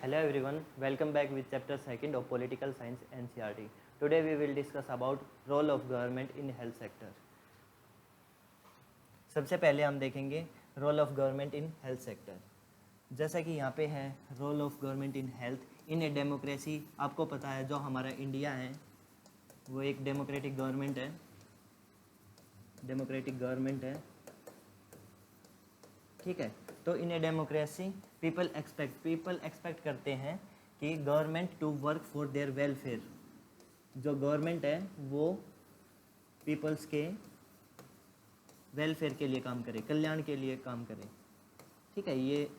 Hello everyone, welcome back with chapter 2nd of Political Science NCERT. Today we will discuss about role of government in health sector. सबसे पहले हम देखेंगे role of government in health sector. जैसा कि यहाँ पे है role of government in health in a democracy. आपको पता है जो हमारा इंडिया है वो एक डेमोक्रेटिक गवर्नमेंट है, ठीक है। तो in a democracy people expect करते हैं कि government to work for their welfare. जो गवर्नमेंट है वो पीपल्स के वेलफेयर के लिए काम करे, कल्याण के लिए काम करे, ठीक है। ये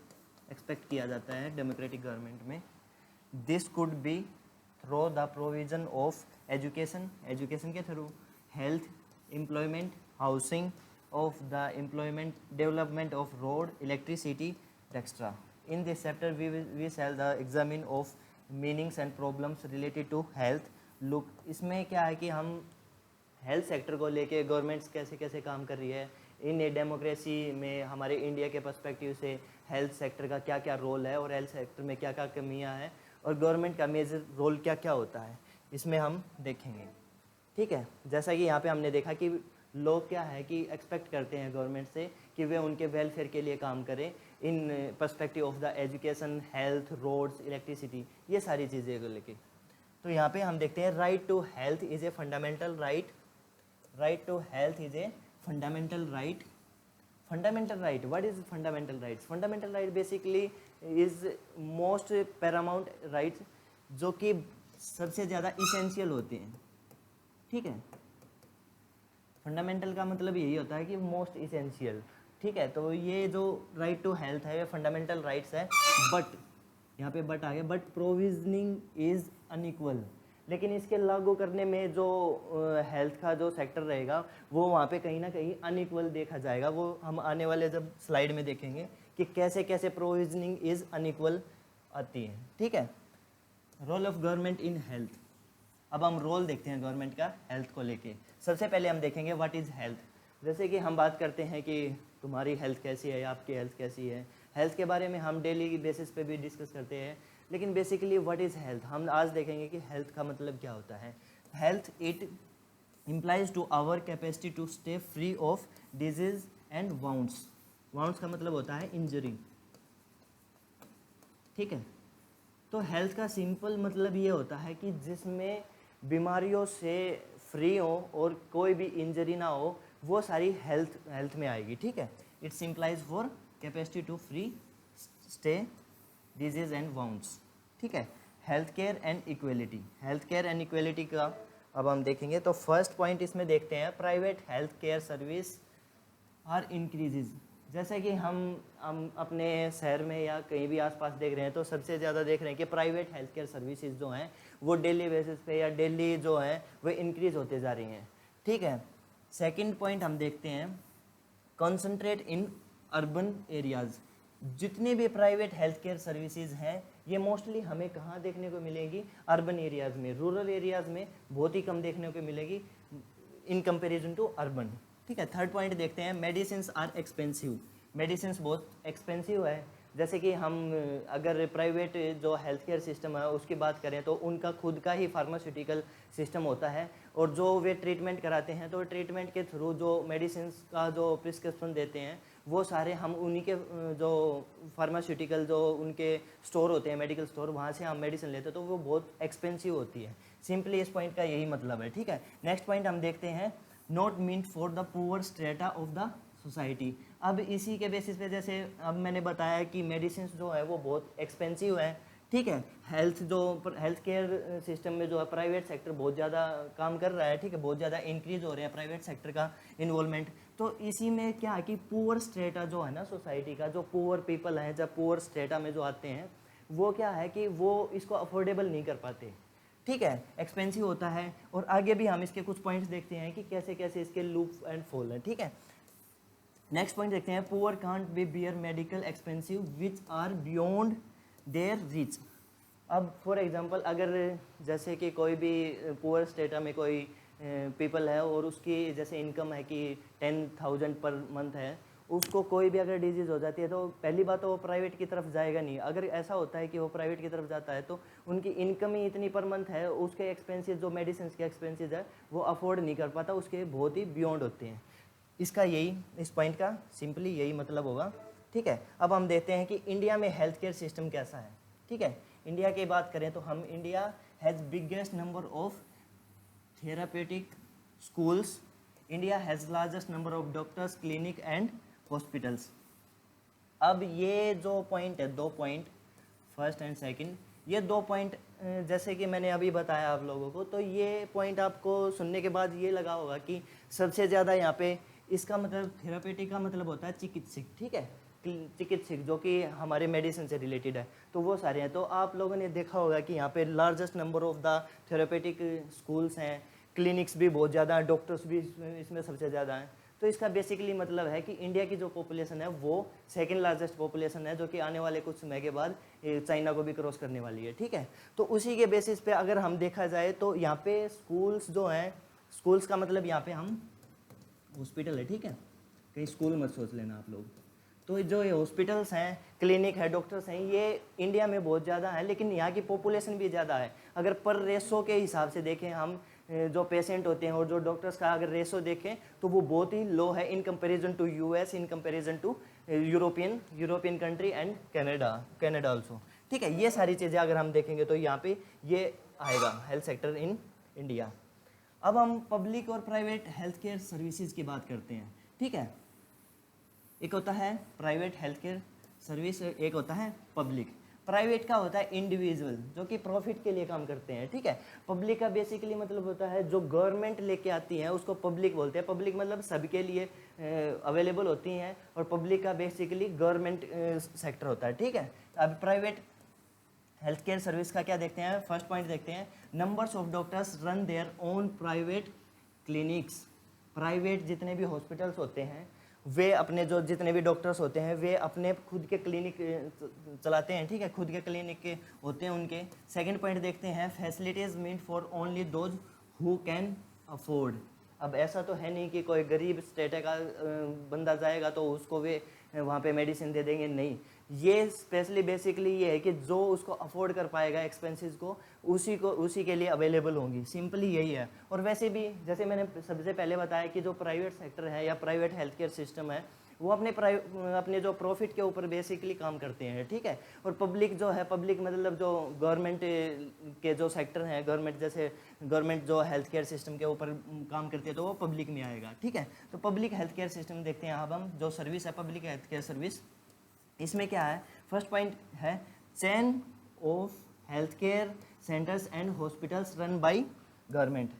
एक्सपेक्ट किया जाता है डेमोक्रेटिक गवर्नमेंट में। This could be through the provision of education के through, health, employment, housing, of the employment, development of road, electricity, etc. In this chapter we shall the examine of meanings and problems related to health. Look, इसमें क्या है कि हम health sector को लेके governments कैसे कैसे काम कर रही है, इन डेमोक्रेसी में हमारे इंडिया के पर्सपेक्टिव से हेल्थ सेक्टर का क्या क्या रोल है और हेल्थ सेक्टर में क्या क्या कमियां हैं और गवर्नमेंट का मेजर रोल क्या क्या होता है, इसमें हम देखेंगे, ठीक है। जैसा कि यहाँ पे हमने देखा कि लोग क्या है कि एक्सपेक्ट करते हैं गवर्नमेंट से कि वे उनके वेलफेयर के लिए काम करें in perspective of the education, health, roads, electricity, ये सारी चीज़ें को लेके। तो यहाँ पे हम देखते हैं right to health is a fundamental right. Right to health is a fundamental right. Fundamental right, what is fundamental rights? Fundamental right basically is most paramount rights जो कि सबसे ज़्यादा इसेंशियल होते हैं, ठीक है। फंडामेंटल का मतलब यही होता है कि मोस्ट इसेंशियल, ठीक है। तो ये जो राइट टू हेल्थ है ये फंडामेंटल राइट्स है, बट यहाँ पे बट आ गया, बट प्रोविजनिंग इज़ अनइक्वल। लेकिन इसके लागू करने में जो हेल्थ का जो सेक्टर रहेगा वो वहाँ पे कहीं ना कहीं अनइक्वल देखा जाएगा। वो हम आने वाले जब स्लाइड में देखेंगे कि कैसे कैसे प्रोविजनिंग इज़ अनइक्वल आती है, ठीक है। Role of government in health. अब हम रोल देखते हैं गवर्नमेंट का हेल्थ को लेके। सबसे पहले हम देखेंगे व्हाट इज़ हेल्थ। जैसे कि हम बात करते हैं कि तुम्हारी हेल्थ कैसी है, आपकी हेल्थ कैसी है, हेल्थ के बारे में हम डेली बेसिस पे भी डिस्कस करते हैं। लेकिन बेसिकली व्हाट इज़ हेल्थ, हम आज देखेंगे कि हेल्थ का मतलब क्या होता है। Health it implies to our capacity to stay free of disease and wounds. Wounds का मतलब होता है इंजरी, ठीक है। तो हेल्थ का सिंपल मतलब ये होता है कि जिसमें बीमारियों से फ्री हो और कोई भी इंजरी ना हो, वो सारी हेल्थ में आएगी, ठीक है। It simplifies for capacity to free stay disease and wounds, ठीक है। Health care and equality. Health care and equality का अब हम देखेंगे। तो फर्स्ट पॉइंट इसमें देखते हैं private health care service are increases. जैसे कि हम अपने शहर में या कहीं भी आसपास देख रहे हैं तो सबसे ज़्यादा देख रहे हैं कि प्राइवेट हेल्थ केयर सर्विसेज जो हैं वो डेली बेसिस पे या डेली जो है वो इंक्रीज होते जा रही हैं, ठीक है। सेकंड पॉइंट हम देखते हैं कॉन्सेंट्रेट इन अर्बन एरियाज़। जितनी भी प्राइवेट हेल्थ केयर सर्विसेज हैं ये मोस्टली हमें कहाँ देखने को मिलेगी? अर्बन एरियाज़ में। रूरल एरियाज़ में बहुत ही कम देखने को मिलेगी इन कंपेरिजन टू अर्बन, ठीक है। थर्ड पॉइंट देखते हैं मेडिसिन आर एक्सपेंसिव। मेडिसिन बहुत एक्सपेंसिव है। जैसे कि हम अगर प्राइवेट जो हेल्थ केयर सिस्टम है उसकी बात करें तो उनका खुद का ही फार्मास्यूटिकल सिस्टम होता है और जो वे ट्रीटमेंट कराते हैं तो ट्रीटमेंट के थ्रू जो मेडिसिन का जो प्रिस्क्रिप्शन देते हैं वो सारे हम उन्हीं के जो फार्मास्यूटिकल जो उनके स्टोर होते हैं, मेडिकल स्टोर, वहाँ से हम मेडिसिन लेते हैं तो वो बहुत एक्सपेंसिव होती है। सिंपली इस पॉइंट का यही मतलब है, ठीक है। नेक्स्ट पॉइंट हम देखते हैं not meant for the poor strata of the society. अब इसी के बेसिस पे जैसे अब मैंने बताया कि मेडिसिन जो है वो बहुत एक्सपेंसिव है, ठीक है। हेल्थ केयर सिस्टम में जो है प्राइवेट सेक्टर बहुत ज़्यादा काम कर रहा है, ठीक है। बहुत ज़्यादा इंक्रीज हो रहे हैं प्राइवेट सेक्टर का इन्वॉल्वमेंट। तो इसी में क्या है कि पुअर स्ट्रेटा जो है ना सोसाइटी का, जो पुअर पीपल हैं, जब पुअर स्ट्रेटा में जो आते हैं वो क्या है कि वो इसको अफोर्डेबल नहीं कर पाते, ठीक है। एक्सपेंसिव होता है। और आगे भी हम इसके कुछ पॉइंट्स देखते हैं कि कैसे कैसे इसके लूप एंड फॉल है, ठीक है। नेक्स्ट पॉइंट देखते हैं poor can't be bear medical expensive which are beyond their reach. अब फॉर एग्जांपल अगर जैसे कि कोई भी पुअर स्टेटा में कोई पीपल है और उसकी जैसे इनकम है कि 10,000 पर मंथ है उसको कोई भी अगर डिजीज़ हो जाती है तो पहली बात तो वो प्राइवेट की तरफ जाएगा नहीं। अगर ऐसा होता है कि वो प्राइवेट की तरफ जाता है तो उनकी इनकम ही इतनी पर मंथ है, उसके एक्सपेंसेस जो मेडिसिन के एक्सपेंसेस है वो अफोर्ड नहीं कर पाता, उसके बहुत ही बियॉन्ड होते हैं। इसका यही, इस पॉइंट का सिंपली यही मतलब होगा। ठीक है, अब हम देखते हैं कि इंडिया में हेल्थ केयर सिस्टम कैसा है। ठीक है, इंडिया की बात करें तो हम India has biggest number of therapeutic schools, India has largest number of doctors, clinic and hospitals. अब ये जो पॉइंट है, 2 पॉइंट फर्स्ट एंड सेकंड, ये 2 पॉइंट जैसे कि मैंने अभी बताया आप लोगों को, तो ये पॉइंट आपको सुनने के बाद ये लगा होगा कि सबसे ज़्यादा यहाँ पे इसका मतलब थेरापेटिक का मतलब होता है चिकित्सक। ठीक है, चिकित्सक जो कि हमारे मेडिसिन से रिलेटेड है, तो वो सारे हैं। तो आप लोगों ने देखा होगा कि यहाँ पे largest number of the therapeutic schools हैं, क्लिनिक्स भी बहुत ज़्यादा हैं, डॉक्टर्स भी इसमें सबसे ज़्यादा हैं। तो इसका बेसिकली मतलब है कि इंडिया की जो पॉपुलेशन है वो सेकंड लार्जेस्ट पॉपुलेशन है, जो कि आने वाले कुछ समय के बाद चाइना को भी क्रॉस करने वाली है। ठीक है, तो उसी के बेसिस पे अगर हम देखा जाए तो यहाँ पे स्कूल्स जो हैं, स्कूल्स का मतलब यहाँ पे हम हॉस्पिटल है। ठीक है, कहीं स्कूल मत सोच लेना आप लोग। तो जो ये हॉस्पिटल्स हैं, क्लिनिक है, डॉक्टर्स हैं, ये इंडिया में बहुत ज़्यादा है, लेकिन यहाँ की पॉपुलेशन भी ज़्यादा है। अगर पर रेशो के हिसाब से देखें हम, जो पेशेंट होते हैं और जो डॉक्टर्स का अगर रेशो देखें तो वो बहुत ही लो है in comparison to US, in comparison to European country and Canada also. ठीक है, ये सारी चीज़ें अगर हम देखेंगे तो यहाँ पे ये आएगा हेल्थ सेक्टर इन इंडिया। अब हम पब्लिक और प्राइवेट हेल्थ केयर सर्विसेज की बात करते हैं। ठीक है, एक होता है प्राइवेट हेल्थ केयर सर्विस, एक होता है पब्लिक। प्राइवेट का होता है इंडिविजुअल जो कि प्रॉफिट के लिए काम करते हैं। ठीक है, पब्लिक का बेसिकली मतलब होता है जो गवर्नमेंट लेके आती है उसको पब्लिक बोलते हैं। पब्लिक मतलब सबके लिए अवेलेबल होती हैं, और पब्लिक का बेसिकली गवर्नमेंट सेक्टर होता है। ठीक है, अब प्राइवेट हेल्थ केयर सर्विस का क्या देखते हैं, फर्स्ट पॉइंट देखते हैं, numbers of doctors run their own private clinics. Private जितने भी हॉस्पिटल्स होते हैं वे अपने जो जितने भी डॉक्टर्स होते हैं वे अपने खुद के क्लिनिक चलाते हैं। ठीक है, खुद के क्लिनिक के होते हैं उनके। सेकंड पॉइंट देखते हैं, facilities mean for only those who can afford. अब ऐसा तो है नहीं कि कोई गरीब स्टेटस का बंदा जाएगा तो उसको वे वहाँ पे मेडिसिन दे देंगे, नहीं। ये स्पेशली बेसिकली ये है कि जो उसको अफोर्ड कर पाएगा एक्सपेंसेस को, उसी के लिए अवेलेबल होंगी, सिंपली यही है। और वैसे भी जैसे मैंने सबसे पहले बताया कि जो प्राइवेट सेक्टर है या प्राइवेट हेल्थ केयर सिस्टम है वो अपने जो प्रॉफिट के ऊपर बेसिकली काम करते हैं। ठीक है, और पब्लिक जो है, पब्लिक मतलब जो गवर्नमेंट के जो सेक्टर हैं, गवर्नमेंट जैसे गवर्नमेंट जो हेल्थ केयर सिस्टम के ऊपर काम करती है तो वो पब्लिक में आएगा। ठीक है, तो पब्लिक हेल्थ केयर सिस्टम देखते हैं अब हम, जो सर्विस है पब्लिक हेल्थ केयर सर्विस, इसमें क्या है, फर्स्ट पॉइंट है chain of health care centres and hospitals run by government.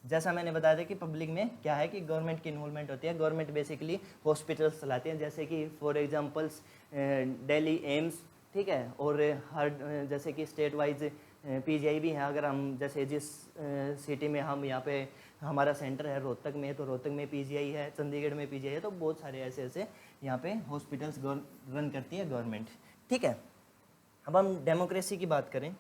जैसा मैंने बताया था कि पब्लिक में क्या है कि गवर्नमेंट की इन्वॉल्वमेंट होती है। गवर्नमेंट बेसिकली हॉस्पिटल्स चलाते हैं, जैसे कि फॉर एग्जांपल्स दिल्ली एम्स। ठीक है, और हर जैसे कि स्टेट वाइज पीजीआई भी है। अगर हम जैसे जिस सिटी में हम यहाँ पे हमारा सेंटर है रोहतक में, तो रोहतक में पीजीआई है, चंडीगढ़ में पीजीआई है, तो बहुत सारे ऐसे ऐसे यहाँ पे हॉस्पिटल्स रन करती है गवर्नमेंट। ठीक है, अब हम डेमोक्रेसी की बात करें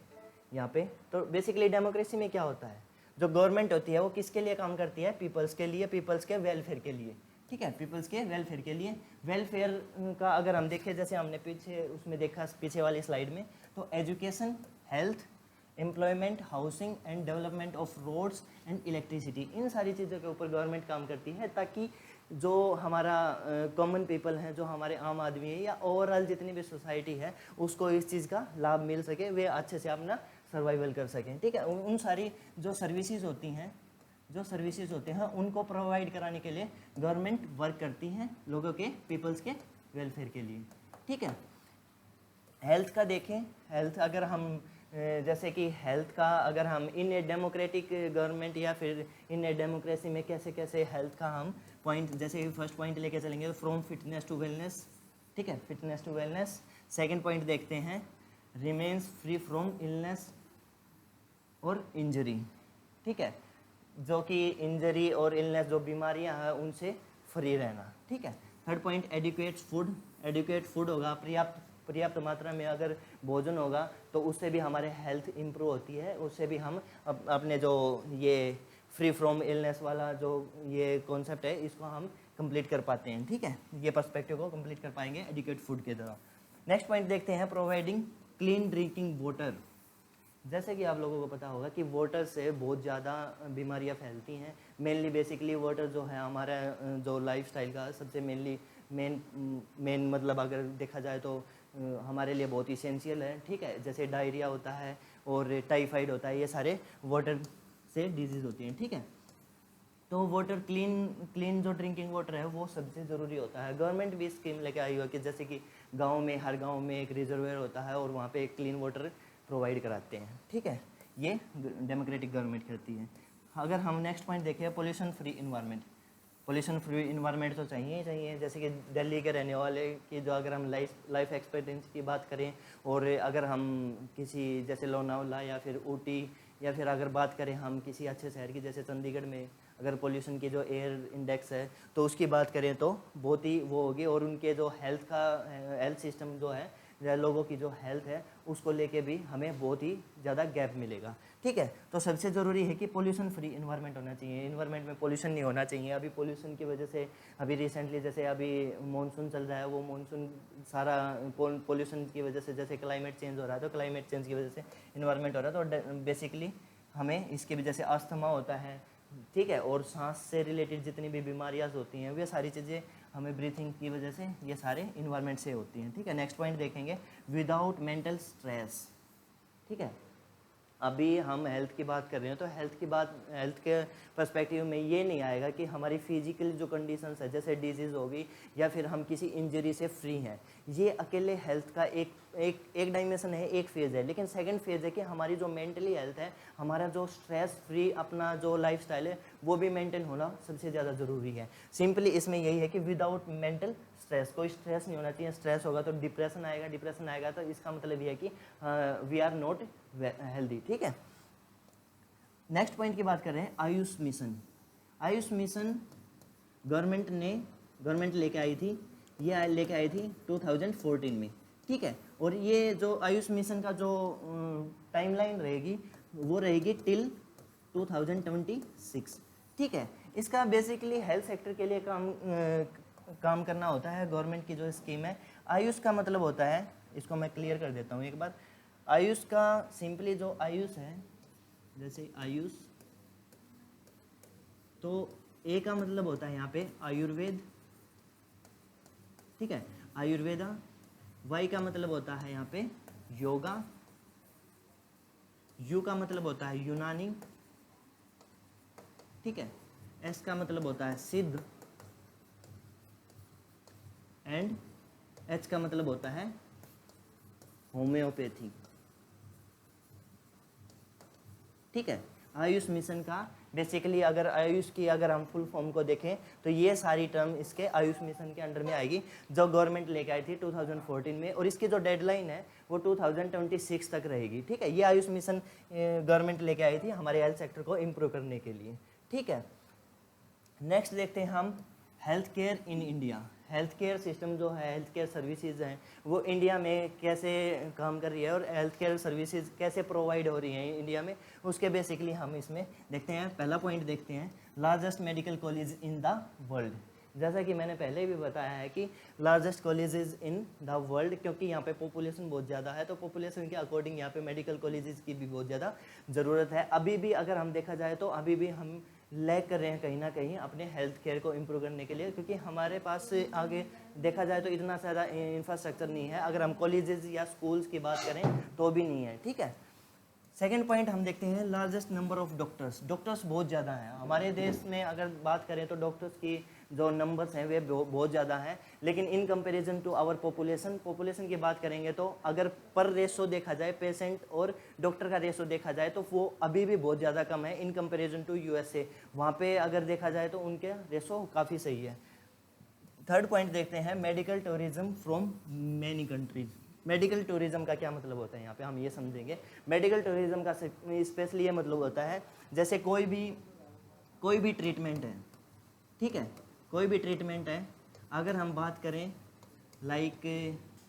यहाँ पे, तो बेसिकली डेमोक्रेसी में क्या होता है, जो गवर्नमेंट होती है वो किसके लिए काम करती है, पीपल्स के लिए, पीपल्स के वेलफेयर के लिए। ठीक है, पीपल्स के वेलफेयर के लिए। वेलफेयर का अगर हम देखें, जैसे हमने पीछे उसमें देखा पीछे वाली स्लाइड में, तो education, health, employment, housing and development of roads and electricity, इन सारी चीज़ों के ऊपर गवर्नमेंट काम करती है, ताकि जो हमारा कॉमन पीपल है, जो हमारे आम आदमी है, या ओवरऑल जितनी भी सोसाइटी है, उसको इस चीज़ का लाभ मिल सके, वे अच्छे से अपना सर्वाइवल कर सकें। ठीक है, उन सारी जो सर्विसेज होती हैं, जो सर्विसेज होते हैं उनको प्रोवाइड कराने के लिए गवर्नमेंट वर्क करती है लोगों के, पीपल्स के वेलफेयर के लिए। ठीक है, हेल्थ का देखें, हेल्थ अगर हम जैसे कि हेल्थ का अगर हम इन ए डेमोक्रेटिक गवर्नमेंट या फिर इन ए डेमोक्रेसी में कैसे कैसे हेल्थ का हम पॉइंट, जैसे फर्स्ट पॉइंट लेके चलेंगे, फ्रॉम फिटनेस टू वेलनेस। ठीक है, fitness to wellness. Second point देखते हैं, रिमेन्स फ्री फ्रॉम इलनेस और इंजरी। ठीक है, जो कि इंजरी और इलनेस जो बीमारियां हैं उनसे फ्री रहना। ठीक है, third point adequate food. Adequate food होगा, पर्याप्त मात्रा में अगर भोजन होगा तो उससे भी हमारे हेल्थ इम्प्रूव होती है, उससे भी हम अपने जो ये फ्री फ्रॉम इलनेस वाला जो ये कॉन्सेप्ट है इसको हम कंप्लीट कर पाते हैं, ठीक है, ये पर्सपेक्टिव को कंप्लीट कर पाएंगे एडिक्वेट फूड के द्वारा। नेक्स्ट पॉइंट देखते हैं, प्रोवाइडिंग क्लीन ड्रिंकिंग वाटर। जैसे कि आप लोगों को पता होगा कि वाटर से बहुत ज़्यादा बीमारियां फैलती हैं। मेनली बेसिकली वाटर जो है हमारा जो लाइफस्टाइल का सबसे मेन मतलब अगर देखा जाए तो हमारे लिए बहुत इसेंशियल है, ठीक है। जैसे डायरिया होता है और टाइफाइड होता है, ये सारे वाटर से डिजीज़ होती हैं, ठीक है। तो वाटर क्लीन जो ड्रिंकिंग वाटर है वो सबसे ज़रूरी होता है। गवर्नमेंट भी स्कीम लेके आई हुई है कि जैसे कि गांव में, हर गांव में एक रिजर्वेयर होता है और वहाँ पे एक क्लीन वाटर प्रोवाइड कराते हैं, ठीक है। ये डेमोक्रेटिक गवर्नमेंट करती है। अगर हम नेक्स्ट पॉइंट देखें, pollution free environment. Pollution free environment तो चाहिए ही चाहिए। जैसे कि दिल्ली के रहने वाले की जो अगर हम लाइफ एक्सपेक्टेंसी की बात करें, और अगर हम किसी जैसे लोनावला या फिर ऊटी, या फिर अगर बात करें हम किसी अच्छे शहर की जैसे चंडीगढ़ में, अगर पोल्यूशन की जो एयर इंडेक्स है तो उसकी बात करें तो बहुत ही वो होगी। और उनके जो हेल्थ सिस्टम जो है, लोगों की जो हेल्थ है उसको लेके भी हमें बहुत ही ज़्यादा गैप मिलेगा, ठीक है। तो सबसे ज़रूरी है कि पोल्यूशन फ्री इन्वायरमेंट होना चाहिए। इन्वायरमेंट में पोल्यूशन नहीं होना चाहिए। अभी पोल्यूशन की वजह से अभी रिसेंटली जैसे अभी मानसून चल रहा है, वो मानसून सारा पोल्यूशन की वजह से, जैसे क्लाइमेट चेंज हो रहा है तो क्लाइमेट चेंज की वजह से इन्वायरमेंट हो रहा है। तो बेसिकली हमें इसकी वजह से अस्थमा होता है, ठीक है, और सांस से रिलेटेड जितनी भी बीमारियाँ होती हैं वे सारी चीज़ें हमें ब्रीथिंग की वजह से ये सारे इन्वायरमेंट से होती हैं, ठीक है। नेक्स्ट पॉइंट देखेंगे, विदाउट मेंटल स्ट्रेस, ठीक है। अभी हम हेल्थ की बात कर रहे हैं तो हेल्थ के पर्सपेक्टिव में ये नहीं आएगा कि हमारी फिजिकल जो कंडीशंस है जैसे डिजीज़ होगी या फिर हम किसी इंजरी से फ्री हैं, ये अकेले हेल्थ का एक डायमेंशन है, एक फेज़ है। लेकिन सेकंड फेज़ है कि हमारी जो मेंटली हेल्थ है, हमारा जो स्ट्रेस फ्री अपना जो लाइफस्टाइल है वो भी मेंटेन होना सबसे ज़्यादा ज़रूरी है। सिंपली इसमें यही है कि विदाउट मेंटल स्ट्रेस, कोई स्ट्रेस नहीं होना चाहिए। स्ट्रेस होगा तो डिप्रेशन आएगा तो इसका मतलब ये है कि वी आर नॉट हेल्दी, ठीक है। नेक्स्ट पॉइंट की बात कर रहे हैं, Ayush mission. Ayush mission government लेके आई थी, ये लेके आई थी 2014 में, ठीक है। और ये जो आयुष मिशन का जो टाइमलाइन रहेगी वो रहेगी टिल 2026, ठीक है। इसका बेसिकली हेल्थ सेक्टर के लिए काम करना होता है। गवर्नमेंट की जो स्कीम है, आयुष का मतलब होता है, इसको मैं क्लियर कर देता हूँ एक बार। आयुष का सिंपली जो आयुष है, जैसे आयुष, तो ए का मतलब होता है यहाँ पे आयुर्वेद, ठीक है, आयुर्वेदा। वाई का मतलब होता है यहाँ पे योगा। यू का मतलब होता है यूनानी, ठीक है। एस का मतलब होता है सिद्ध, एंड एच का मतलब होता है होम्योपैथी, ठीक है। आयुष मिशन का बेसिकली अगर आयुष की अगर हम फुल फॉर्म को देखें तो ये सारी टर्म इसके आयुष मिशन के अंडर में आएगी, जो गवर्नमेंट लेके आई थी 2014 में। और इसकी जो डेडलाइन है वो 2026 तक रहेगी, ठीक है। ये आयुष मिशन गवर्नमेंट लेके आई थी हमारे हेल्थ सेक्टर को इम्प्रूव करने के लिए, ठीक है। नेक्स्ट देखते हैं हम, health care in India. Health care system जो है, हेल्थ केयर सर्विसेज हैं, वो इंडिया में कैसे काम कर रही है और हेल्थ केयर सर्विसेज कैसे प्रोवाइड हो रही हैं इंडिया में, उसके बेसिकली हम इसमें देखते हैं। पहला पॉइंट देखते हैं, largest medical college in the world. जैसा कि मैंने पहले भी बताया है कि largest colleges in the world, क्योंकि यहाँ पे पॉपुलेशन बहुत ज़्यादा है, तो पॉपुलेशन के अकॉर्डिंग यहाँ पे मेडिकल कॉलेजेस की भी बहुत ज़्यादा ज़रूरत है। अभी भी अगर हम देखा जाए तो अभी भी हम लैग कर रहे हैं कहीं ना कहीं अपने हेल्थ केयर को इम्प्रूव करने के लिए, क्योंकि हमारे पास आगे देखा जाए तो इतना ज़्यादा इंफ्रास्ट्रक्चर नहीं है। अगर हम कॉलेजेस या स्कूल्स की बात करें तो भी नहीं है, ठीक है। सेकेंड पॉइंट हम देखते हैं, largest number of doctors. Doctors बहुत ज़्यादा हैं हमारे देश में। अगर बात करें तो डॉक्टर्स की जो नंबर्स हैं वे बहुत ज़्यादा हैं, लेकिन in comparison to our population की बात करेंगे तो अगर पर रेशो देखा जाए, पेशेंट और डॉक्टर का रेशो देखा जाए तो वो अभी भी बहुत ज़्यादा कम है इन कंपैरिजन टू यूएसए। वहाँ पे अगर देखा जाए तो उनके रेशो काफ़ी सही है। थर्ड पॉइंट देखते हैं, medical tourism from many countries. Medical tourism का क्या मतलब होता है, यहाँ पे हम ये समझेंगे। मेडिकल टूरिज्म का स्पेशली ये मतलब होता है, जैसे कोई भी ट्रीटमेंट है, ठीक है, कोई भी ट्रीटमेंट है, अगर हम बात करें लाइक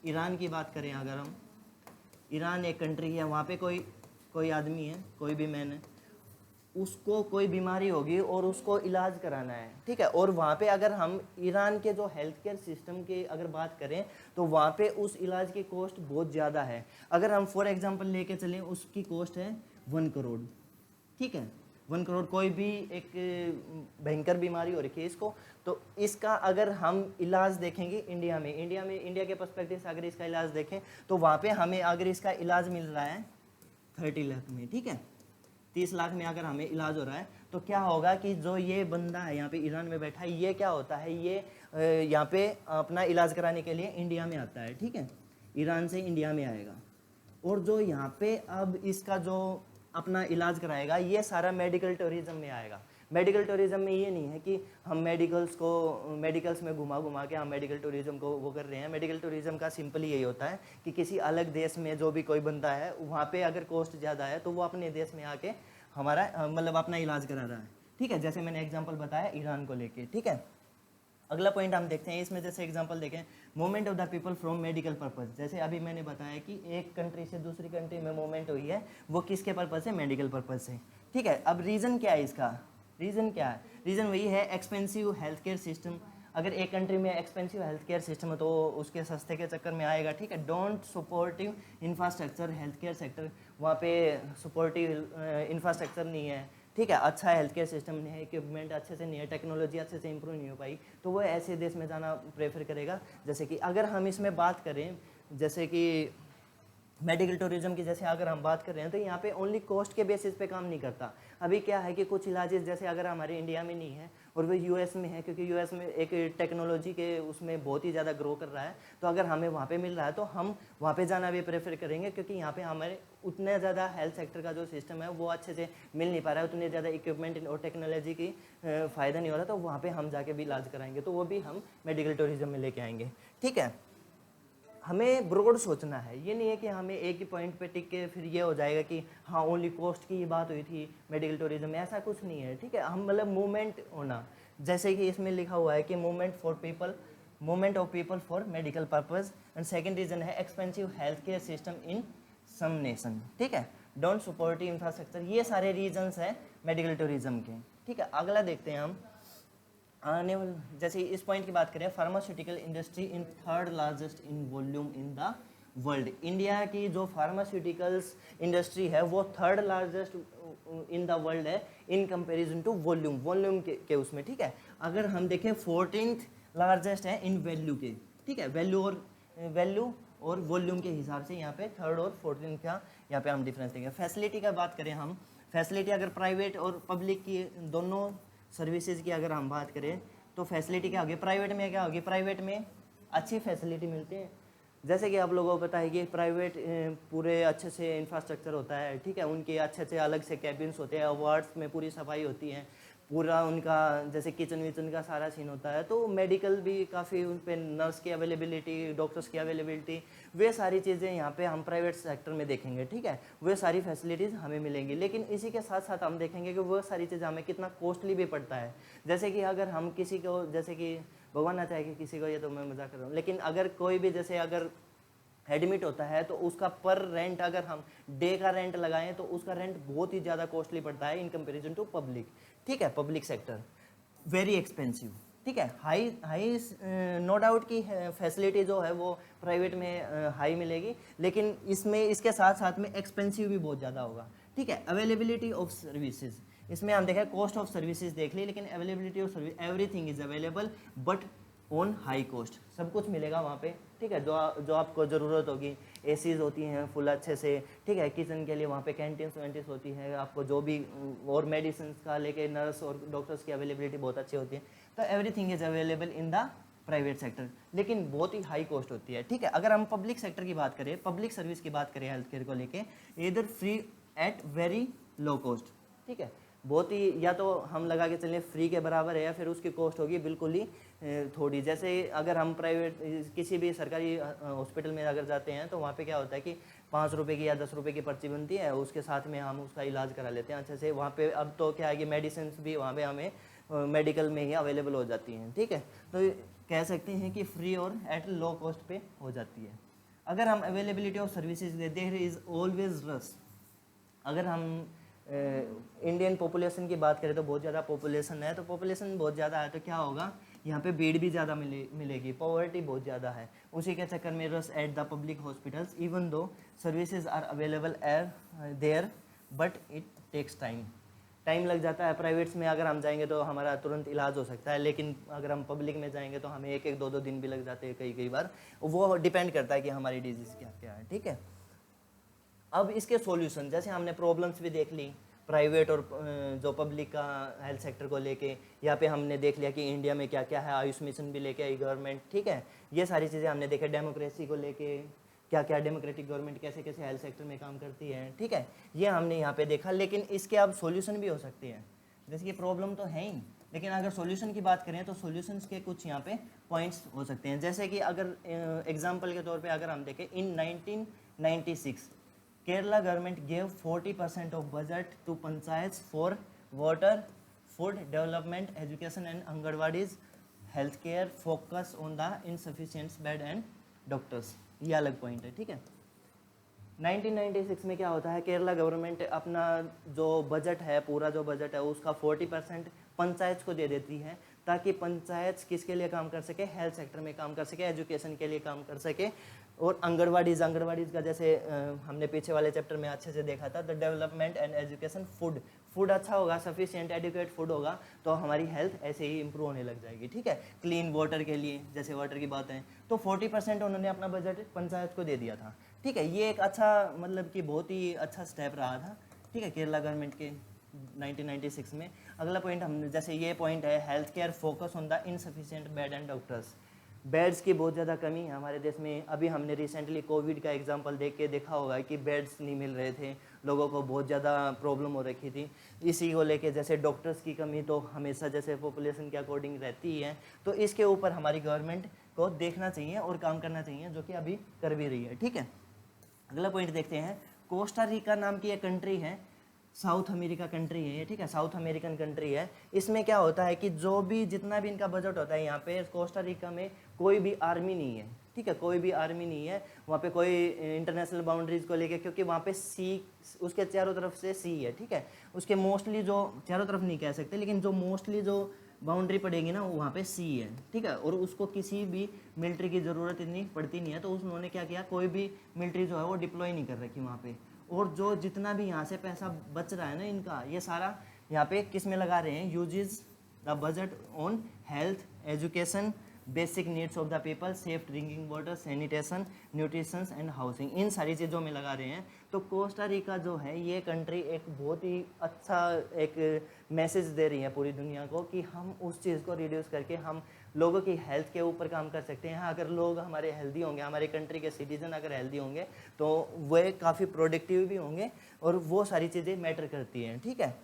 ईरान की बात करें, अगर हम ईरान एक कंट्री है, वहाँ पे कोई आदमी है, कोई भी मैन है, उसको कोई बीमारी होगी और उसको इलाज कराना है, ठीक है। और वहाँ पे अगर हम ईरान के जो हेल्थ केयर सिस्टम की अगर बात करें तो वहाँ पे उस इलाज की कॉस्ट बहुत ज़्यादा है। अगर हम फॉर एग्जांपल लेके चलें, उसकी कॉस्ट है 1 करोड़, ठीक है। 1 करोड़, कोई भी एक भयंकर बीमारी हो रखी है इसको, तो इसका अगर हम इलाज देखेंगे इंडिया के पर्सपेक्टिव से अगर इसका इलाज देखें तो वहाँ पे हमें अगर इसका इलाज मिल रहा है 30 लाख में, ठीक है, 30 लाख में अगर हमें इलाज हो रहा है, तो क्या होगा कि जो ये बंदा है यहाँ पे ईरान में बैठा है, ये क्या होता है, ये यहाँ पे अपना इलाज कराने के लिए इंडिया में आता है, ठीक है, ईरान से इंडिया में आएगा। और जो यहाँ पे अब इसका जो अपना इलाज कराएगा, ये सारा मेडिकल टूरिज्म में आएगा। मेडिकल टूरिज्म में ये नहीं है कि हम मेडिकल्स में घुमा घुमा के हम मेडिकल टूरिज्म को वो कर रहे हैं। मेडिकल टूरिज्म का सिंपल यही होता है कि किसी अलग देश में जो भी कोई बंदा है, वहाँ पे अगर कॉस्ट ज़्यादा है तो वो अपने देश में आके हमारा मतलब अपना इलाज करा रहा है, ठीक है। जैसे मैंने एग्जाम्पल बताया ईरान को लेके, ठीक है। अगला पॉइंट हम देखते हैं इसमें, जैसे एग्जांपल देखें, movement of the people from medical purpose. जैसे अभी मैंने बताया कि एक कंट्री से दूसरी कंट्री में मूवमेंट हुई है, वो किसके पर्पस से, मेडिकल पर्पस से, ठीक है। अब रीज़न क्या है इसका, रीज़न क्या है, रीज़न वही है एक्सपेंसिव हेल्थ केयर सिस्टम। अगर एक कंट्री में एक्सपेंसिव हेल्थ केयर सिस्टम है तो उसके सस्ते के चक्कर में आएगा, ठीक है। Don't supportive infrastructure health care sector, वहाँ पे सपोर्टिव इंफ्रास्ट्रक्चर नहीं है, ठीक है, अच्छा हेल्थ केयर सिस्टम नहीं है, इक्विपमेंट अच्छे से नहीं है, टेक्नोलॉजी अच्छे से इंप्रूव नहीं हो पाई, तो वो ऐसे देश में जाना प्रेफर करेगा। जैसे कि अगर हम इसमें बात करें, जैसे कि मेडिकल टूरिज्म की जैसे अगर हम बात कर रहे हैं, तो यहाँ पे ओनली कॉस्ट के बेसिस पे काम नहीं करता। अभी क्या है कि कुछ इलाजेस जैसे अगर हमारे इंडिया में नहीं है और वो यूएस में है, क्योंकि यूएस में एक टेक्नोलॉजी के उसमें बहुत ही ज़्यादा ग्रो कर रहा है, तो अगर हमें वहाँ पे मिल रहा है तो हम वहाँ पे जाना भी प्रेफर करेंगे, क्योंकि यहाँ पे हमारे उतने ज़्यादा हेल्थ सेक्टर का जो सिस्टम है वो अच्छे से मिल नहीं पा रहा है, उतने ज़्यादा इक्विपमेंट और टेक्नोलॉजी की फ़ायदा नहीं हो रहा, तो वहाँ पर हम जाके भी इलाज कराएंगे, तो वो भी हम मेडिकल टूरिज्म में लेके आएंगे, ठीक है। हमें ब्रॉड सोचना है, ये नहीं है कि हमें एक ही पॉइंट पे टिक के फिर ये हो जाएगा कि हाँ ओनली कॉस्ट की ही बात हुई थी मेडिकल टूरिज्म में, ऐसा कुछ नहीं है, ठीक है। हम मतलब मूवमेंट होना, जैसे कि इसमें लिखा हुआ है कि movement of people for medical purpose, and second reason है expensive health care system in some nation, ठीक है, डोंट सपोर्टिव इंफ्रास्ट्रक्चर, ये सारे रीजन्स हैं मेडिकल टूरिज्म के, ठीक है। अगला देखते हैं हम आने वाले, जैसे इस पॉइंट की बात करें, pharmaceutical industry in third largest in volume in the world. India की जो फार्मास्यूटिकल्स इंडस्ट्री है वो third largest in the world है इन कंपैरिजन टू वॉल्यूम के उसमें, ठीक है। अगर हम देखें 14th लार्जेस्ट है इन वैल्यू के, ठीक है, वैल्यू और वॉल्यूम के हिसाब से यहाँ पे थर्ड और 14th का यहाँ पे हम डिफरेंस देंगे। फैसिलिटी का बात करें हम, फैसिलिटी अगर प्राइवेट और पब्लिक की दोनों सर्विसेज की अगर हम बात करें तो फैसिलिटी क्या होगी, प्राइवेट में क्या होगी, प्राइवेट में अच्छी फैसिलिटी मिलती है। जैसे कि आप लोगों को पता है कि प्राइवेट पूरे अच्छे से इंफ्रास्ट्रक्चर होता है, ठीक है, उनके अच्छे से अलग से कैबिन्स होते हैं, वार्ड्स में पूरी सफाई होती है, पूरा उनका जैसे किचन विचन का सारा सीन होता है। तो मेडिकल भी काफ़ी उन पर नर्स की अवेलेबिलिटी, डॉक्टर्स की अवेलेबिलिटी, वे सारी चीज़ें यहाँ पे हम प्राइवेट सेक्टर में देखेंगे, ठीक है, वे सारी फैसिलिटीज़ हमें मिलेंगी। लेकिन इसी के साथ साथ हम देखेंगे कि वो सारी चीज़ें हमें कितना कॉस्टली भी पड़ता है। जैसे कि अगर हम किसी को, जैसे कि भगवान ना चाहे कि किसी को, ये तो मैं मजाक कर रहा हूँ, लेकिन अगर कोई भी जैसे अगर एडमिट होता है तो उसका पर रेंट अगर हम डे का रेंट लगाएं तो उसका रेंट बहुत ही ज़्यादा कॉस्टली पड़ता है इन कंपैरिजन टू पब्लिक, ठीक है। पब्लिक सेक्टर वेरी एक्सपेंसिव, ठीक है, हाई नो डाउट की फैसिलिटी जो है वो प्राइवेट में हाई मिलेगी, लेकिन इसमें इसके साथ साथ में एक्सपेंसिव भी बहुत ज़्यादा होगा, ठीक है। अवेलेबिलिटी ऑफ सर्विसेज, इसमें हम देखें कॉस्ट ऑफ सर्विसेज देख ली, लेकिन availability of service, everything is available but on high cost, सब कुछ मिलेगा वहाँ पे, ठीक है, जो आपको ज़रूरत होगी, एसीज होती हैं फुल अच्छे से, ठीक है, किचन के लिए वहाँ पे कैंटीन्स वैंटीन्स होती है, आपको जो भी और मेडिसिन का लेके नर्स और डॉक्टर्स की अवेलेबिलिटी बहुत अच्छी होती है। तो everything is available in the private sector, लेकिन बहुत ही हाई कॉस्ट होती है, ठीक है। अगर हम पब्लिक सेक्टर की बात करें, पब्लिक सर्विस की बात करें हेल्थ केयर को लेके, इधर free at very low cost, ठीक है, बहुत ही, या तो हम लगा के चलें फ्री के बराबर है या फिर उसकी कॉस्ट होगी बिल्कुल ही थोड़ी। जैसे अगर हम प्राइवेट किसी भी सरकारी हॉस्पिटल में अगर जाते हैं तो वहाँ पे क्या होता है कि 5 रुपये की या 10 रुपये की पर्ची बनती है, उसके साथ में हम उसका इलाज करा लेते हैं अच्छे से। वहाँ पे अब तो क्या है कि मेडिसिन भी वहाँ पे हमें मेडिकल में ही अवेलेबल हो जाती हैं, ठीक है। तो कह सकते हैं कि फ्री और एट लो कॉस्ट पे हो जाती है। अगर हम availability of services there is always rush, अगर हम इंडियन पॉपुलेशन की बात करें तो बहुत ज़्यादा पॉपुलेशन है, तो पॉपुलेशन बहुत ज़्यादा है तो क्या होगा, यहाँ पे भीड़ भी ज़्यादा मिलेगी, पॉवर्टी बहुत ज़्यादा है। उसी के चक्कर में rush at the public hospitals even though services are available there but it takes time लग जाता है। प्राइवेट्स में अगर हम जाएंगे तो हमारा तुरंत इलाज हो सकता है, लेकिन अगर हम पब्लिक में जाएंगे तो हमें एक एक दो दिन भी लग जाते हैं कई बार। वो डिपेंड करता है कि हमारी डिजीज़ क्या क्या है, ठीक है। अब इसके सॉल्यूशन, जैसे हमने प्रॉब्लम्स भी देख ली प्राइवेट और जो पब्लिक का हेल्थ सेक्टर को लेके, यहाँ पे हमने देख लिया कि इंडिया में क्या क्या है, आयुष मिशन भी लेके आई गवर्नमेंट, ठीक है। ये सारी चीज़ें हमने देखे, डेमोक्रेसी को लेके क्या क्या डेमोक्रेटिक गवर्नमेंट कैसे कैसे हेल्थ सेक्टर में काम करती है, ठीक है, ये हमने यहाँ पे देखा। लेकिन इसके अब सॉल्यूशन भी हो सकते हैं, जैसे कि प्रॉब्लम तो है ही, लेकिन अगर सॉल्यूशन की बात करें तो सॉल्यूशंस के कुछ यहाँ पे पॉइंट्स हो सकते हैं। जैसे कि अगर एग्जांपल के तौर पे अगर हम देखें, इन 1996 Kerala government gave 40% of budget to panchayats for water, food development, education and Anganwadis healthcare focus on the insufficient bed and doctors। ये अलग पॉइंट है, ठीक है। 1996 में क्या होता है, केरला गवर्नमेंट अपना जो बजट है, पूरा जो बजट है उसका 40% पंचायत को दे देती है, ताकि पंचायत किसके लिए काम कर सके, हेल्थ सेक्टर में काम कर सके, एजुकेशन के लिए काम कर सके। और आंगनवाड़ीज का जैसे हमने पीछे वाले चैप्टर में अच्छे से देखा था, the development and education, food अच्छा होगा, सफिशिएंट एडुकेट फूड होगा तो हमारी हेल्थ ऐसे ही इंप्रूव होने लग जाएगी, ठीक है। क्लीन वाटर के लिए, जैसे वाटर की बात है, तो 40% उन्होंने अपना बजट पंचायत को दे दिया था, ठीक है। ये एक अच्छा मतलब कि बहुत ही अच्छा स्टेप रहा था, ठीक है, केरला गवर्नमेंट के 1996 में। अगला पॉइंट हमने, जैसे ये पॉइंट है, health care focus on the insufficient bed and doctors. Beds की बहुत ज़्यादा कमी है हमारे देश में। अभी हमने रिसेंटली कोविड का एग्जांपल देख के देखा होगा कि बेड्स नहीं मिल रहे थे, लोगों को बहुत ज़्यादा प्रॉब्लम हो रखी थी। इसी को लेके जैसे डॉक्टर्स की कमी तो हमेशा जैसे पॉपुलेशन के अकॉर्डिंग रहती है, तो इसके ऊपर हमारी गवर्नमेंट को देखना चाहिए और काम करना चाहिए, जो कि अभी कर भी रही है, ठीक है। अगला पॉइंट देखते हैं, कोस्टा रिका नाम की एक कंट्री है, साउथ अमेरिका कंट्री है ये, ठीक है, साउथ अमेरिकन कंट्री है। इसमें क्या होता है कि जो भी जितना भी इनका बजट होता है, यहाँ पे कोस्टा रिका में कोई भी आर्मी नहीं है, ठीक है, कोई भी आर्मी नहीं है वहाँ पे, कोई इंटरनेशनल बाउंड्रीज को लेके, क्योंकि वहाँ पे सी, उसके चारों तरफ से सी है, ठीक है। उसके मोस्टली जो, चारों तरफ नहीं कह सकते, लेकिन जो मोस्टली जो बाउंड्री पड़ेगी ना वहाँ पे सी है, ठीक है, और उसको किसी भी मिलिट्री की ज़रूरत इतनी पड़ती नहीं है। तो उन्होंने क्या किया, कोई भी मिलिट्री जो है वो डिप्लॉय नहीं कर रखी वहाँ पे। और जो जितना भी यहाँ से पैसा बच रहा है ना इनका, ये सारा यहाँ पे किस में लगा रहे हैं, uses the budget on health, education, basic needs of the people, safe drinking water, sanitation, nutrition and housing, इन सारी चीज़ों में लगा रहे हैं। तो कोस्टा रिका जो है ये कंट्री एक बहुत ही अच्छा एक मैसेज दे रही है पूरी दुनिया को कि हम उस चीज़ को रिड्यूस करके हम लोगों की हेल्थ के ऊपर काम कर सकते हैं। अगर लोग हमारे हेल्दी होंगे, हमारे कंट्री के सिटीजन अगर हेल्दी होंगे तो वे काफ़ी प्रोडक्टिव भी होंगे, और वो सारी चीज़ें मैटर करती हैं, ठीक है।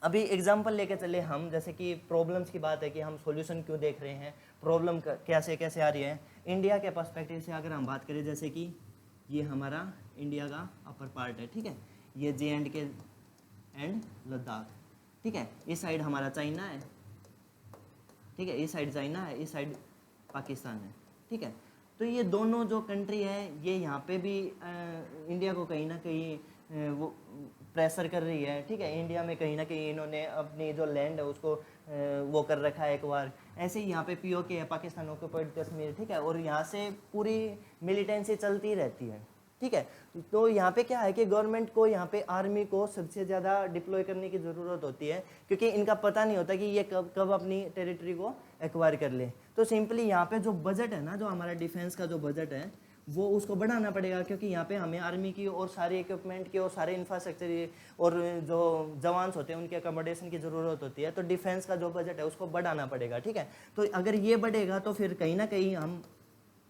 अभी एग्जाम्पल लेके चले हम, जैसे कि प्रॉब्लम्स की बात है कि हम सॉल्यूशन क्यों देख रहे हैं, प्रॉब्लम कैसे कैसे आ रही है। इंडिया के पर्सपेक्टिव से अगर हम बात करें, जैसे कि ये हमारा इंडिया का अपर पार्ट है, ठीक है, ये J&K एंड लद्दाख, ठीक है, इस साइड हमारा चाइना है, ठीक है, इस साइड चाइना है, इस साइड पाकिस्तान है, ठीक है। तो ये दोनों जो कंट्री है ये यहाँ पे भी इंडिया को कहीं ना कहीं वो प्रेशर कर रही है, ठीक है। इंडिया में कहीं ना कहीं इन्होंने अपनी जो लैंड है उसको वो कर रखा है एक बार। ऐसे ही यहाँ पे POK है, पाकिस्तान ऑक्युपाइड कश्मीर, ठीक है, और यहाँ से पूरी मिलिटेंसी चलती रहती है, ठीक है। तो यहाँ पे क्या है कि गवर्नमेंट को यहाँ पे आर्मी को सबसे ज़्यादा डिप्लॉय करने की ज़रूरत होती है, क्योंकि इनका पता नहीं होता कि ये कब कब अपनी टेरिटरी को एक्वायर कर ले। तो सिंपली यहाँ पे जो बजट है ना, जो हमारा डिफेंस का जो बजट है वो उसको बढ़ाना पड़ेगा, क्योंकि यहाँ पे हमें आर्मी की और सारे इक्विपमेंट की और सारे इंफ्रास्ट्रक्चर और जो जवान्स होते हैं उनके अकोमोडेशन की ज़रूरत होती है। तो डिफेंस का जो बजट है उसको बढ़ाना पड़ेगा, ठीक है। तो अगर ये बढ़ेगा तो फिर कहीं ना कहीं हम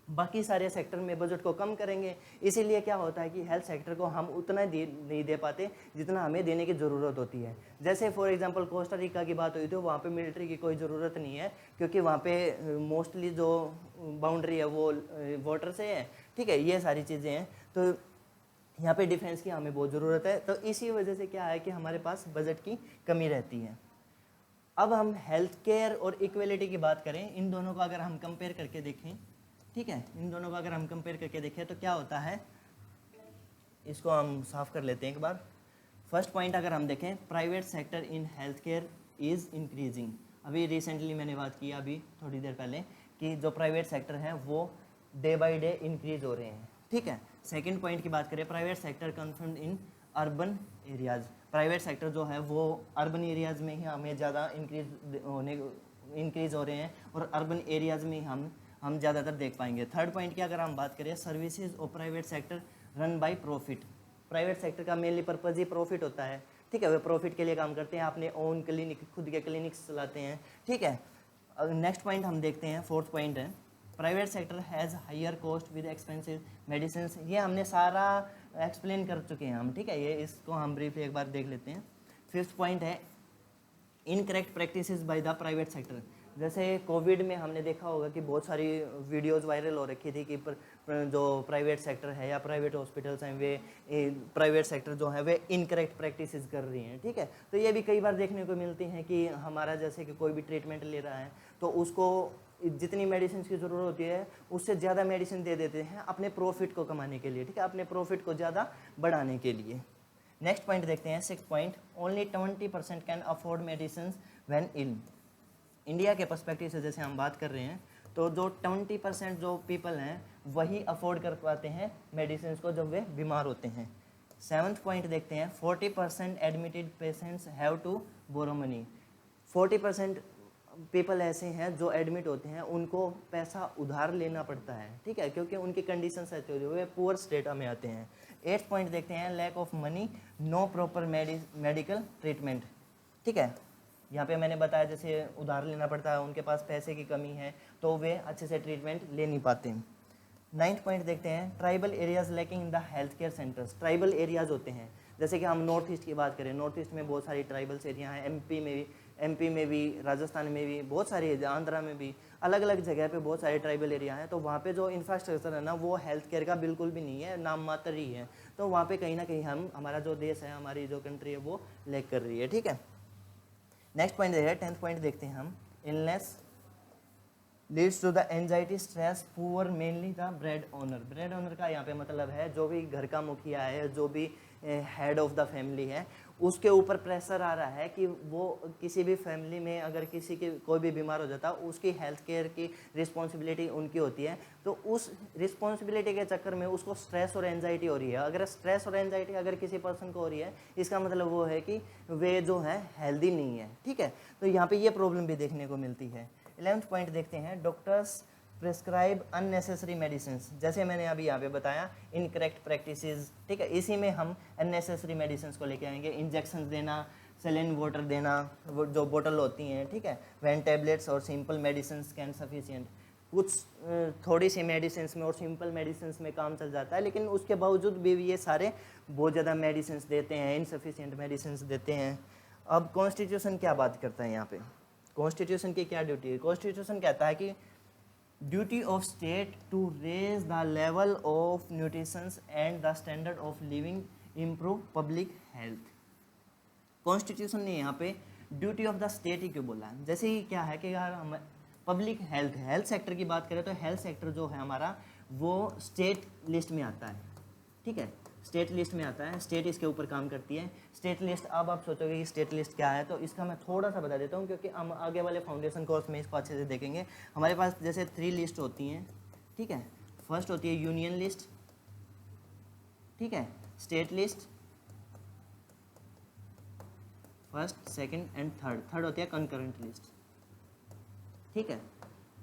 बाकी सारे सेक्टर में बजट को कम करेंगे। इसीलिए क्या होता है कि हेल्थ सेक्टर को हम उतना नहीं दे पाते जितना हमें देने की ज़रूरत होती है। जैसे फॉर एग्जांपल कोस्टा रिका की बात हुई थी, वहाँ पे मिलिट्री की कोई ज़रूरत नहीं है, क्योंकि वहाँ पे मोस्टली जो बाउंड्री है वो वाटर से है, ठीक है, ये सारी चीज़ें हैं। तो यहाँ पे डिफेंस की हमें बहुत ज़रूरत है। तो इसी वजह से क्या है कि हमारे पास बजट की कमी रहती है। अब हम हेल्थ केयर और इक्वलिटी की बात करें, इन दोनों को अगर हम कंपेयर करके देखें, ठीक है, इन दोनों को अगर हम कंपेयर करके देखें तो क्या होता है, इसको हम साफ कर लेते हैं एक बार। फर्स्ट पॉइंट अगर हम देखें, private sector in health care is increasing. अभी रिसेंटली मैंने बात की अभी थोड़ी देर पहले कि जो प्राइवेट सेक्टर है वो डे बाय डे इंक्रीज हो रहे हैं, ठीक है। सेकंड पॉइंट की बात करें, private sector confirmed in urban areas. Private sector जो है वो अर्बन एरियाज़ में ही हमें ज़्यादा इंक्रीज हो रहे हैं और अर्बन एरियाज़ में ही हम ज़्यादातर देख पाएंगे। थर्ड पॉइंट की अगर हम बात करें, सर्विसेज और private sector run by profit. Private sector का मेनली पर्पज़ ही प्रॉफिट होता है, ठीक है। वे प्रॉफिट के लिए काम करते हैं, अपने ओन क्लिनिक, खुद के क्लिनिक्स चलाते हैं, ठीक है। नेक्स्ट पॉइंट हम देखते हैं, फोर्थ पॉइंट है, private sector has higher cost with expensive medicine. ये हमने सारा एक्सप्लेन कर चुके हैं हम, ठीक है। ये इसको हम ब्रीफली एक बार देख लेते हैं। फिफ्थ पॉइंट है, incorrect practices by the private sector. जैसे कोविड में हमने देखा होगा कि बहुत सारी वीडियोस वायरल हो रखी थी कि जो प्राइवेट सेक्टर है या प्राइवेट हॉस्पिटल्स हैं वे प्राइवेट सेक्टर जो है वे इनकरेक्ट प्रैक्टिसेस कर रही हैं, ठीक है। तो ये भी कई बार देखने को मिलती हैं कि हमारा जैसे कि कोई भी ट्रीटमेंट ले रहा है तो उसको जितनी मेडिसिन की ज़रूरत होती है उससे ज़्यादा मेडिसिन दे देते हैं अपने प्रॉफिट को कमाने के लिए, ठीक है, अपने प्रॉफिट को ज़्यादा बढ़ाने के लिए। नेक्स्ट पॉइंट देखते हैं, six point, only 20% can afford medicine when ill. India के पर्सपेक्टिव से जैसे हम बात कर रहे हैं तो जो 20% जो पीपल हैं वही अफोर्ड कर पाते हैं मेडिसिन को जब वे बीमार होते हैं। सेवन्थ पॉइंट देखते हैं, 40% admitted patients have to borrow money. 40% people ऐसे हैं जो एडमिट होते हैं उनको पैसा उधार लेना पड़ता है, ठीक है, क्योंकि उनकी कंडीशन ऐसी होती है, वे पुअर स्टेट में आते हैं। एट्थ पॉइंट देखते हैं, lack of money, no proper medical treatment, ठीक है। यहाँ पे मैंने बताया जैसे उधार लेना पड़ता है, उनके पास पैसे की कमी है तो वे अच्छे से ट्रीटमेंट ले नहीं पाते। नाइन्थ पॉइंट देखते हैं, tribal areas lacking in the health care centres. Tribal areas होते हैं, जैसे कि हम नॉर्थ ईस्ट की बात करें, नॉर्थ ईस्ट में बहुत सारी ट्राइबल्स एरिया हैं, एमपी में भी, राजस्थान में भी बहुत सारी है, आंध्रा में भी, अलग अलग जगह पे बहुत सारे ट्राइबल एरिया हैं। तो वहाँ पे जो इंफ्रास्ट्रक्चर है ना वो हेल्थ केयर का बिल्कुल भी नहीं है, नाम मात्र ही है। तो वहाँ पे कहीं ना कहीं हमारा जो देश है, हमारी जो कंट्री है वो लैक कर रही है, ठीक है। नेक्स्ट पॉइंट है, 10th पॉइंट देखते हैं हम, illness leads to the anxiety, stress, poor, mainly the bread owner. Bread owner का यहाँ पे मतलब है जो भी घर का मुखिया है, जो भी हेड ऑफ द फैमिली है, उसके ऊपर प्रेशर आ रहा है कि वो किसी भी फैमिली में अगर किसी के कोई भी बीमार हो जाता है उसकी हेल्थ केयर की रिस्पॉन्सिबिलिटी उनकी होती है। तो उस रिस्पॉन्सिबिलिटी के चक्कर में उसको स्ट्रेस और एंजाइटी हो रही है। अगर स्ट्रेस और एंजाइटी अगर किसी पर्सन को हो रही है इसका मतलब वो है कि वे जो है हेल्दी नहीं है, ठीक है। तो यहाँ पे ये प्रॉब्लम भी देखने को मिलती है। 11th पॉइंट देखते हैं, डॉक्टर्स प्रिस्क्राइब अननेसेसरी मेडिसिन। जैसे मैंने अभी यहाँ पे बताया इनकरेक्ट प्रैक्टिसेस, ठीक है, इसी में हम अननेसेसरी मेडिसिन को लेके आएंगे। इंजेक्शन देना, सेलिन वाटर देना, वो जो बोतल होती हैं, ठीक है, वैन टैबलेट्स और सिंपल मेडिसिन कैन सफिशिएंट। कुछ थोड़ी सी मेडिसिन में और सिंपल मेडिसिन में काम चल जाता है, लेकिन उसके बावजूद भी ये सारे बहुत ज़्यादा मेडिसिन देते हैं, इनसफिशिएंट मेडिसिन देते हैं। अब कॉन्स्टिट्यूशन क्या बात करता है यहाँ पे, कॉन्स्टिट्यूशन की क्या ड्यूटी है? कॉन्स्टिट्यूशन कहता है कि duty of state to raise the level of nutrition and the standard of living, improve public health. Constitution ने यहाँ पे ड्यूटी ऑफ द स्टेट ही क्यों बोला? जैसे ही क्या है कि यार हम पब्लिक हेल्थ सेक्टर की बात करें तो हेल्थ सेक्टर जो है हमारा वो स्टेट लिस्ट में आता है, ठीक है, स्टेट लिस्ट में आता है, स्टेट इसके ऊपर काम करती है। स्टेट लिस्ट, अब आप सोचोगे कि स्टेट लिस्ट क्या है, तो इसका मैं थोड़ा सा बता देता हूँ क्योंकि हम आगे वाले फाउंडेशन कोर्स में इसको अच्छे से देखेंगे। हमारे पास जैसे 3 लिस्ट होती हैं, ठीक है। फर्स्ट होती है यूनियन लिस्ट, ठीक है, state list first, second and third होती है कंकरेंट लिस्ट, ठीक है।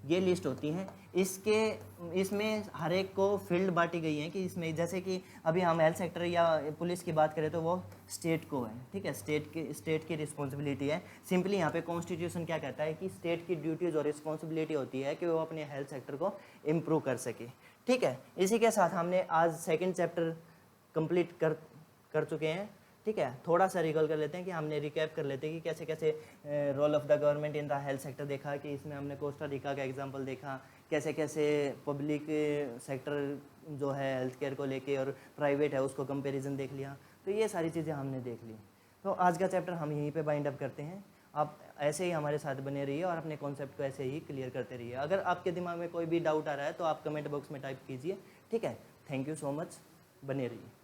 ये लिस्ट होती हैं, इसमें हर एक को फील्ड बांटी गई है कि इसमें जैसे कि अभी हम हेल्थ सेक्टर या पुलिस की बात करें तो वो स्टेट को है, ठीक है, स्टेट की रिस्पॉन्सिबिलिटी है। सिंपली यहाँ पे कॉन्स्टिट्यूशन क्या कहता है कि स्टेट की ड्यूटीज़ और रिस्पॉन्सिबिलिटी होती है कि वो अपने हेल्थ सेक्टर को इम्प्रूव कर सके, ठीक है। इसी के साथ हमने आज सेकेंड चैप्टर कंप्लीट कर चुके हैं, ठीक है। थोड़ा सा रिकॉल कर लेते हैं कि हमने रिकैप कर लेते हैं कि कैसे कैसे role of the government in the health sector देखा, कि इसमें हमने कोस्टा रिका का एग्जांपल देखा, कैसे कैसे पब्लिक सेक्टर जो है हेल्थ केयर को लेके और प्राइवेट है उसको कंपैरिजन देख लिया। तो ये सारी चीज़ें हमने देख ली। तो आज का चैप्टर हम यहीं पे बाइंड अप करते हैं। आप ऐसे ही हमारे साथ बने रहिए और अपने कॉन्सेप्ट को ऐसे ही क्लियर करते रहिए। अगर आपके दिमाग में कोई भी डाउट आ रहा है तो आप कमेंट बॉक्स में टाइप कीजिए, ठीक है। थैंक यू सो मच, बने रहिए।